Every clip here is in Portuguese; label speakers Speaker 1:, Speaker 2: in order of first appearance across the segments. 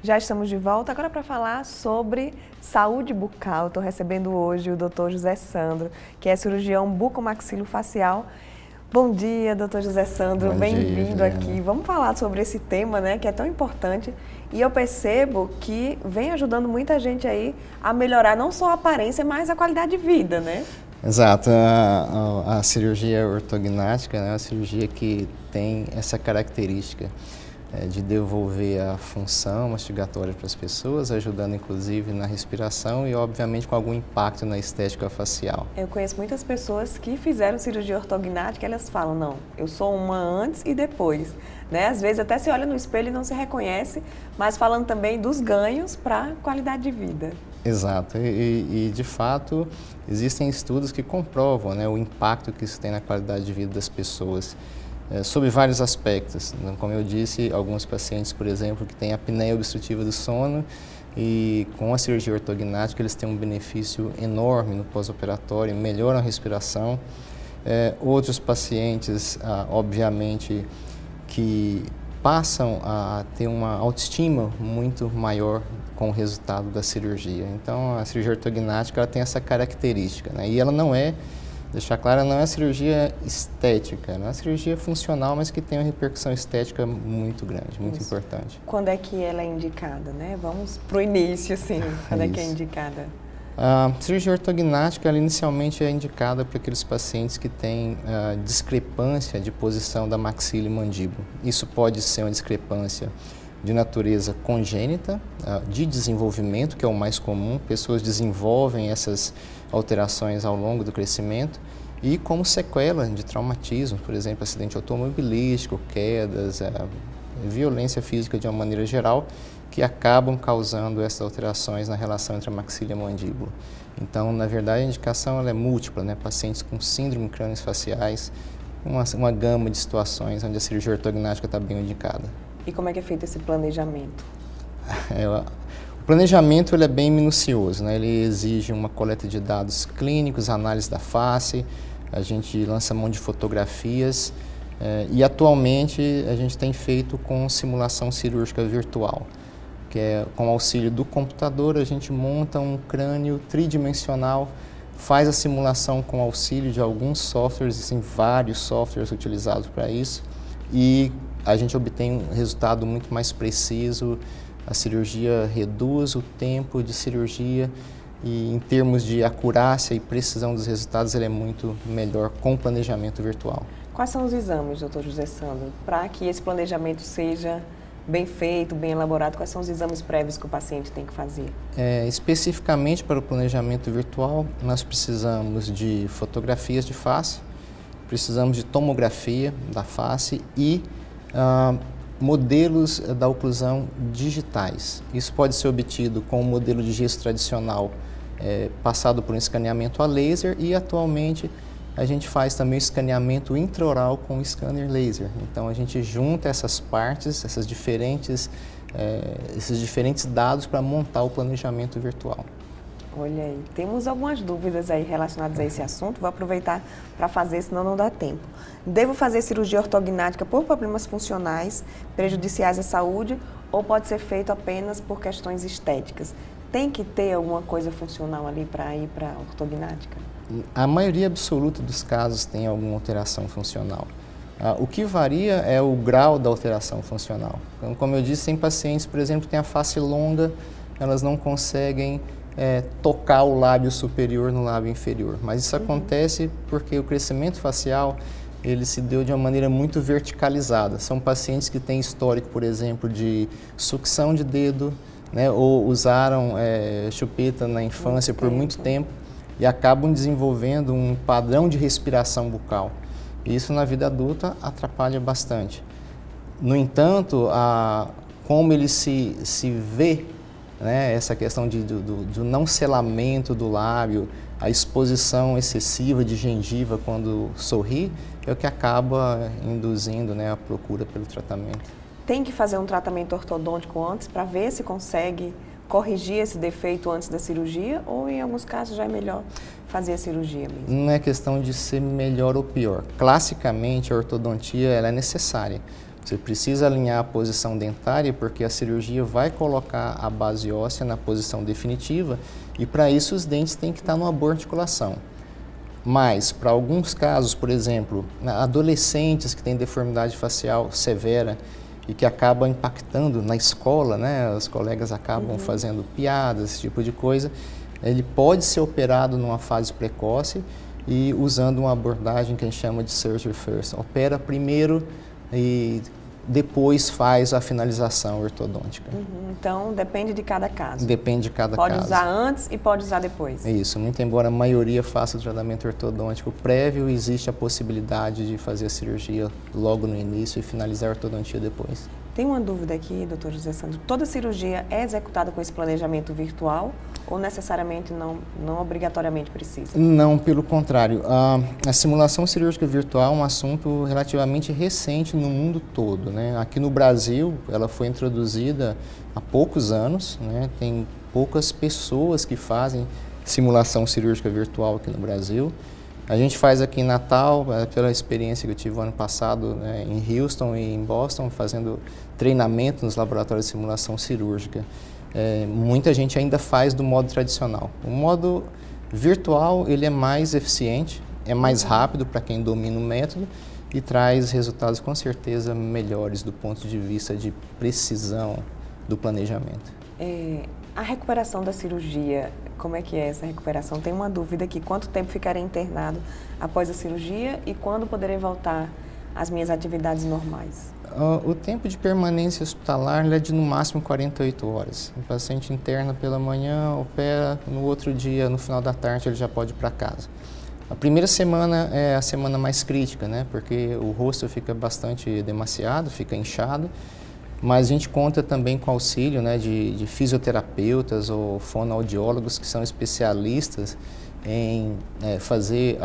Speaker 1: Já estamos de volta agora para falar sobre saúde bucal. Estou recebendo hoje o Dr. José Sandro, que é cirurgião bucomaxilofacial. Bom dia, Dr. José Sandro, bem-vindo aqui. Vamos falar sobre esse tema, né, que é tão importante. E eu percebo que vem ajudando muita gente aí a melhorar não só a aparência, mas a qualidade de vida, né?
Speaker 2: Exato. A cirurgia ortognática é uma cirurgia que tem essa característica de devolver a função mastigatória para as pessoas, ajudando inclusive na respiração e obviamente com algum impacto na estética facial.
Speaker 1: Eu conheço muitas pessoas que fizeram cirurgia ortognática, elas falam, não, eu sou uma antes e depois, né? Às vezes até se olha no espelho e não se reconhece, mas falando também dos ganhos para a qualidade de vida.
Speaker 2: Exato, e de fato existem estudos que comprovam, né, o impacto que isso tem na qualidade de vida das pessoas. Sobre vários aspectos. Como eu disse, alguns pacientes, por exemplo, que têm apneia obstrutiva do sono e com a cirurgia ortognática eles têm um benefício enorme no pós-operatório, melhoram a respiração. Outros pacientes, obviamente, que passam a ter uma autoestima muito maior com o resultado da cirurgia. Então, a cirurgia ortognática ela tem essa característica, né? E ela não é, deixar claro, não é cirurgia estética, é uma cirurgia funcional, mas que tem uma repercussão estética muito grande, muito importante.
Speaker 1: Quando é que ela é indicada, né? Vamos pro início, assim, quando é que é indicada?
Speaker 2: A cirurgia ortognática, ela inicialmente é indicada para aqueles pacientes que têm discrepância de posição da maxila e mandíbula. Isso pode ser uma discrepância de natureza congênita, de desenvolvimento, que é o mais comum, pessoas desenvolvem essas alterações ao longo do crescimento, e como sequela de traumatismo, por exemplo, acidente automobilístico, quedas, violência física de uma maneira geral, que acabam causando essas alterações na relação entre a maxila e a mandíbula. Então, na verdade, a indicação ela é múltipla, né? Pacientes com síndrome crâniofaciais, uma gama de situações onde a cirurgia ortognática está bem indicada.
Speaker 1: E como é que é feito esse planejamento?
Speaker 2: O planejamento ele é bem minucioso, né? Ele exige uma coleta de dados clínicos, análise da face, a gente lança mão de fotografias e atualmente a gente tem feito com simulação cirúrgica virtual, que é com o auxílio do computador a gente monta um crânio tridimensional, faz a simulação com o auxílio de alguns softwares, existem vários softwares utilizados para isso e a gente obtém um resultado muito mais preciso. A cirurgia reduz o tempo de cirurgia e em termos de acurácia e precisão dos resultados ele é muito melhor com o planejamento virtual.
Speaker 1: Quais são os exames, Dr. José Sandro, para que esse planejamento seja bem feito, bem elaborado? Quais são os exames prévios que o paciente tem que fazer?
Speaker 2: Especificamente para o planejamento virtual, nós precisamos de fotografias de face, precisamos de tomografia da face e modelos da oclusão digitais. Isso pode ser obtido com o modelo de gesso tradicional passado por um escaneamento a laser e atualmente a gente faz também o escaneamento intraoral com o scanner laser. Então a gente junta essas partes, esses diferentes dados para montar o planejamento virtual.
Speaker 1: Olha aí, temos algumas dúvidas aí relacionadas a esse assunto, vou aproveitar para fazer, senão não dá tempo. Devo fazer cirurgia ortognática por problemas funcionais, prejudiciais à saúde, ou pode ser feito apenas por questões estéticas? Tem que ter alguma coisa funcional ali para ir para a ortognática?
Speaker 2: A maioria absoluta dos casos tem alguma alteração funcional. O que varia é o grau da alteração funcional. Então, como eu disse, tem pacientes, por exemplo, que têm a face longa, elas não conseguem tocar o lábio superior no lábio inferior. Mas isso acontece porque o crescimento facial ele se deu de uma maneira muito verticalizada. São pacientes que têm histórico, por exemplo, de sucção de dedo, né, ou usaram chupeta na infância por muito tempo e acabam desenvolvendo um padrão de respiração bucal. E isso na vida adulta atrapalha bastante. No entanto, como ele se vê, né, essa questão do não selamento do lábio, a exposição excessiva de gengiva quando sorri, é o que acaba induzindo, né, a procura pelo tratamento.
Speaker 1: Tem que fazer um tratamento ortodôntico antes para ver se consegue corrigir esse defeito antes da cirurgia ou em alguns casos já é melhor fazer a cirurgia mesmo?
Speaker 2: Não é questão de ser melhor ou pior. Classicamente a ortodontia ela é necessária, Você precisa alinhar a posição dentária porque a cirurgia vai colocar a base óssea na posição definitiva e para isso os dentes têm que estar numa boa articulação. Mas, para alguns casos, por exemplo, adolescentes que têm deformidade facial severa e que acabam impactando na escola, né? Os colegas acabam fazendo piadas, esse tipo de coisa, ele pode ser operado numa fase precoce e usando uma abordagem que a gente chama de surgery first. Opera primeiro e depois faz a finalização ortodôntica.
Speaker 1: Então, depende de cada caso.
Speaker 2: Depende de cada caso.
Speaker 1: Pode usar antes e pode usar depois.
Speaker 2: Isso, muito embora a maioria faça o tratamento ortodôntico prévio, existe a possibilidade de fazer a cirurgia logo no início e finalizar a ortodontia depois.
Speaker 1: Tem uma dúvida aqui, doutor José Sandro. Toda cirurgia é executada com esse planejamento virtual ou necessariamente não obrigatoriamente precisa?
Speaker 2: Não, pelo contrário. A simulação cirúrgica virtual é um assunto relativamente recente no mundo todo, né? Aqui no Brasil, ela foi introduzida há poucos anos, né? Tem poucas pessoas que fazem simulação cirúrgica virtual aqui no Brasil. A gente faz aqui em Natal, pela experiência que eu tive o ano passado, né, em Houston e em Boston, fazendo treinamento nos laboratórios de simulação cirúrgica. Muita gente ainda faz do modo tradicional. O modo virtual ele é mais eficiente, é mais rápido para quem domina o método e traz resultados com certeza melhores do ponto de vista de precisão do planejamento.
Speaker 1: A recuperação da cirurgia, como é que é essa recuperação? Tem uma dúvida aqui, quanto tempo ficarei internado após a cirurgia e quando poderei voltar às minhas atividades normais?
Speaker 2: O tempo de permanência hospitalar é de no máximo 48 horas. O paciente interna pela manhã, opera, no outro dia, no final da tarde, ele já pode ir para casa. A primeira semana é a semana mais crítica, né? Porque o rosto fica bastante demasiado, fica inchado. Mas a gente conta também com auxílio, né, de fisioterapeutas ou fonoaudiólogos que são especialistas em fazer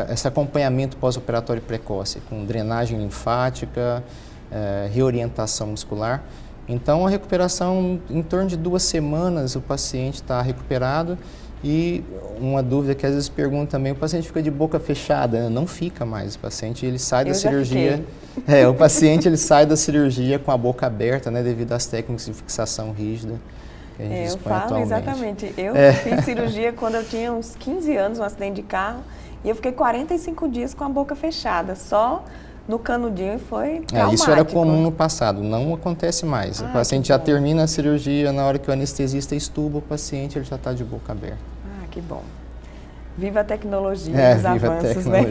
Speaker 2: esse acompanhamento pós-operatório precoce, com drenagem linfática, reorientação muscular. Então, a recuperação, em torno de 2 semanas, o paciente está recuperado. E uma dúvida que às vezes pergunta também, o paciente fica de boca fechada? Não fica mais, o paciente ele sai da cirurgia. O paciente ele sai da cirurgia com a boca aberta, né, devido às técnicas de fixação rígida que a gente dispõe atualmente.
Speaker 1: Exatamente. Eu fiz cirurgia quando eu tinha uns 15 anos, um acidente de carro, e eu fiquei 45 dias com a boca fechada, só no canudinho, e foi traumático.
Speaker 2: Isso era comum no passado, não acontece mais. O paciente já termina a cirurgia, na hora que o anestesista estuba o paciente, ele já está de boca aberta.
Speaker 1: Que bom. Viva a tecnologia, os avanços, né?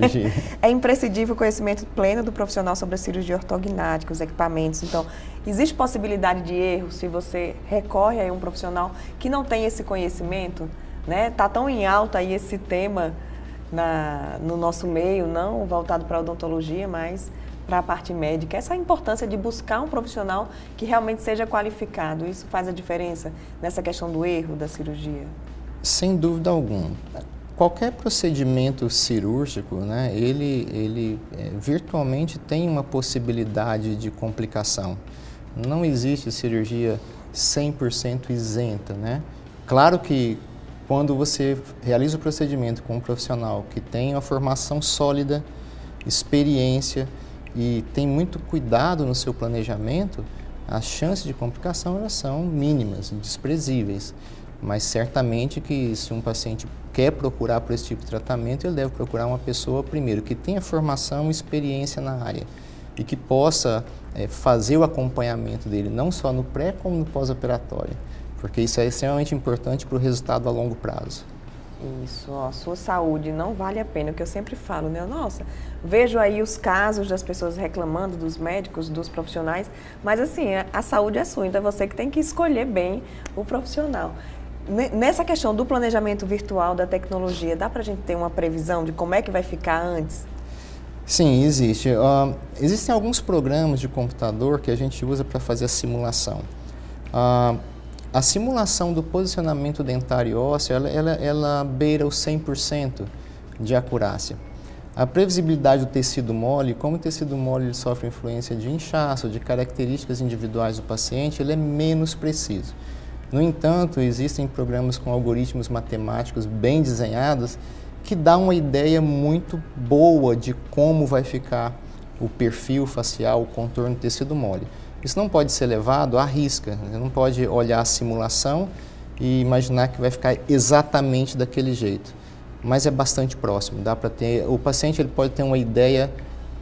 Speaker 1: É imprescindível o conhecimento pleno do profissional sobre a cirurgia ortognática, os equipamentos. Então, existe possibilidade de erro se você recorre a um profissional que não tem esse conhecimento, né? Está tão em alta aí esse tema no nosso meio, não voltado para a odontologia, mas para a parte médica. Essa é a importância de buscar um profissional que realmente seja qualificado. Isso faz a diferença nessa questão do erro da cirurgia?
Speaker 2: Sem dúvida alguma. Qualquer procedimento cirúrgico, né, ele virtualmente tem uma possibilidade de complicação. Não existe cirurgia 100% isenta, né? Claro que quando você realiza o procedimento com um profissional que tem uma formação sólida, experiência e tem muito cuidado no seu planejamento, as chances de complicação elas são mínimas, desprezíveis. Mas certamente que se um paciente quer procurar por esse tipo de tratamento, ele deve procurar uma pessoa, primeiro, que tenha formação e experiência na área e que possa fazer o acompanhamento dele, não só no pré como no pós-operatório, porque isso é extremamente importante para o resultado a longo prazo.
Speaker 1: Isso, sua saúde não vale a pena, o que eu sempre falo, né? Nossa, vejo aí os casos das pessoas reclamando dos médicos, dos profissionais, mas assim, a saúde é sua, então é você que tem que escolher bem o profissional. Nessa questão do planejamento virtual, da tecnologia, dá para a gente ter uma previsão de como é que vai ficar antes?
Speaker 2: Sim, existe. Existem alguns programas de computador que a gente usa para fazer a simulação. A simulação do posicionamento dentário ósseo, ela beira os 100% de acurácia. A previsibilidade do tecido mole, como o tecido mole ele sofre influência de inchaço, de características individuais do paciente, ele é menos preciso. No entanto, existem programas com algoritmos matemáticos bem desenhados que dão uma ideia muito boa de como vai ficar o perfil facial, o contorno do tecido mole. Isso não pode ser levado à risca, você não pode olhar a simulação e imaginar que vai ficar exatamente daquele jeito, mas é bastante próximo, dá para ter, o paciente ele pode ter uma ideia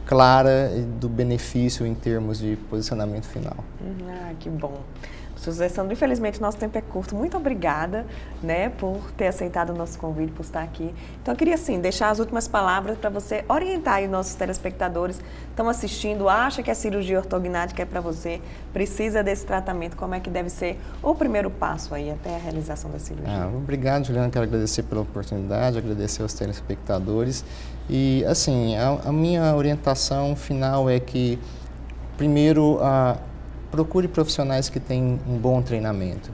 Speaker 2: clara do benefício em termos de posicionamento final.
Speaker 1: Que bom. José Sandro, infelizmente nosso tempo é curto. Muito obrigada, né, por ter aceitado o nosso convite, por estar aqui. Então eu queria assim deixar as últimas palavras para você orientar aí os nossos telespectadores que estão assistindo, acha que a cirurgia ortognática é para você, precisa desse tratamento, como é que deve ser o primeiro passo aí até a realização da cirurgia.
Speaker 2: Obrigado, Juliana, quero agradecer pela oportunidade, agradecer aos telespectadores e assim, a minha orientação final é que primeiro procure profissionais que têm um bom treinamento.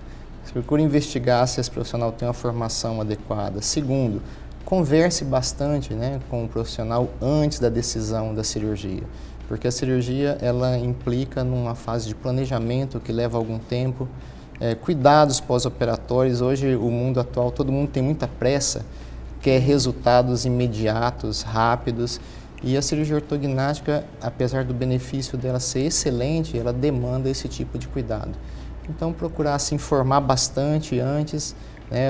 Speaker 2: Procure investigar se esse profissional tem uma formação adequada. Segundo, converse bastante, né, com o profissional antes da decisão da cirurgia, porque a cirurgia ela implica numa fase de planejamento que leva algum tempo. Cuidados pós-operatórios, hoje o mundo atual, todo mundo tem muita pressa, quer resultados imediatos, rápidos. E a cirurgia ortognática, apesar do benefício dela ser excelente, ela demanda esse tipo de cuidado. Então, procurar se informar bastante antes, né,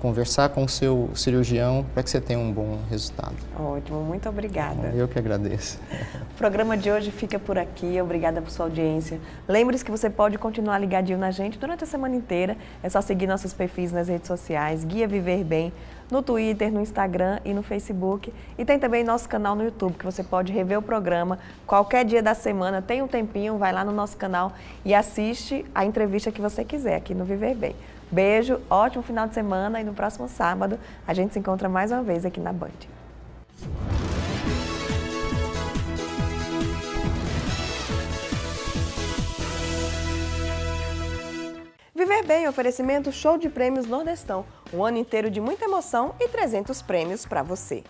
Speaker 2: conversar com o seu cirurgião para que você tenha um bom resultado.
Speaker 1: Ótimo, muito obrigada.
Speaker 2: Eu que agradeço.
Speaker 1: O programa de hoje fica por aqui, obrigada por sua audiência. Lembre-se que você pode continuar ligadinho na gente durante a semana inteira, é só seguir nossos perfis nas redes sociais, Guia Viver Bem, no Twitter, no Instagram e no Facebook. E tem também nosso canal no YouTube, que você pode rever o programa qualquer dia da semana, tem um tempinho, vai lá no nosso canal e assiste a entrevista que você quiser aqui no Viver Bem. Beijo, ótimo final de semana e no próximo sábado a gente se encontra mais uma vez aqui na Band. Viver Bem, oferecimento show de prêmios Nordestão. Um ano inteiro de muita emoção e 300 prêmios para você.